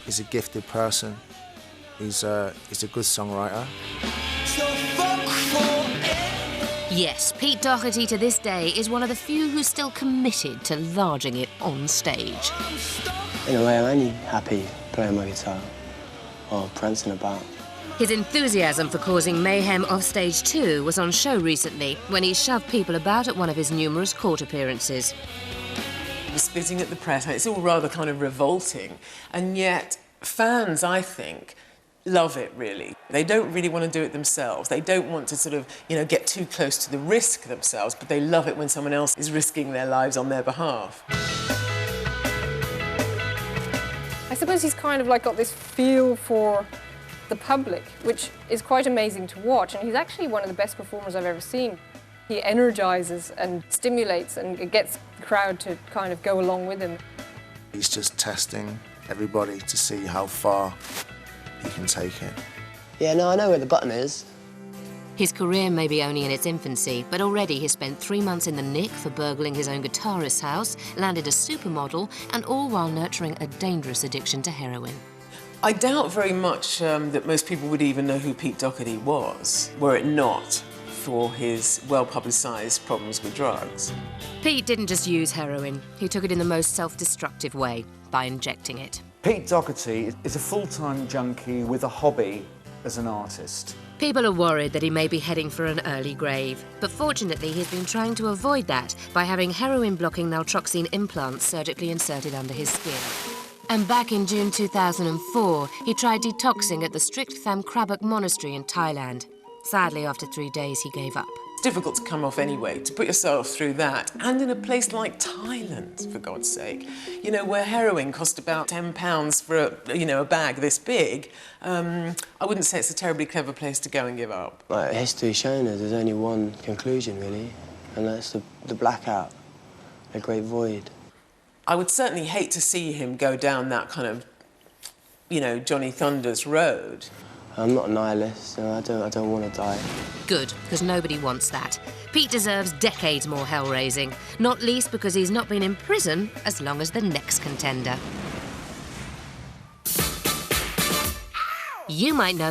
He's a gifted person. He's a good songwriter. Yes, Pete Doherty to this day is one of the few who's still committed to larging it on stage. In a way, I'm only happy playing my guitar or prancing about. His enthusiasm for causing mayhem off stage too was on show recently when he shoved people about at one of his numerous court appearances. The spitting at the press, it's all rather kind of revolting, and yet fans, I think, love it, really. They don't really want to do it themselves. They don't want to sort of, get too close to the risk themselves, but they love it when someone else is risking their lives on their behalf. I suppose he's kind of got this feel for the public, which is quite amazing to watch, and he's actually one of the best performers I've ever seen. He energises and stimulates and gets the crowd to kind of go along with him. He's just testing everybody to see how far he can take it. Yeah, no, I know where the button is. His career may be only in its infancy, but already he's spent 3 months in the nick for burgling his own guitarist's house, landed a supermodel, and all while nurturing a dangerous addiction to heroin. I doubt very much that most people would even know who Pete Doherty was, were it not for his well-publicised problems with drugs. Pete didn't just use heroin, he took it in the most self-destructive way, by injecting it. Pete Doherty is a full-time junkie with a hobby as an artist. People are worried that he may be heading for an early grave, but fortunately he's been trying to avoid that by having heroin-blocking naltrexone implants surgically inserted under his skin. And back in June 2004, he tried detoxing at the strict Tham Krabak monastery in Thailand. Sadly, after 3 days, he gave up. It's difficult to come off anyway, to put yourself through that, and in a place like Thailand, for God's sake, where heroin cost about £10 for a bag this big. I wouldn't say it's a terribly clever place to go and give up. Like history's shown us, there's only one conclusion, really, and that's the blackout, the great void. I would certainly hate to see him go down that kind of, Johnny Thunders road. I'm not a nihilist, I don't want to die. Good, because nobody wants that. Pete deserves decades more hell-raising, not least because he's not been in prison as long as the next contender. You might know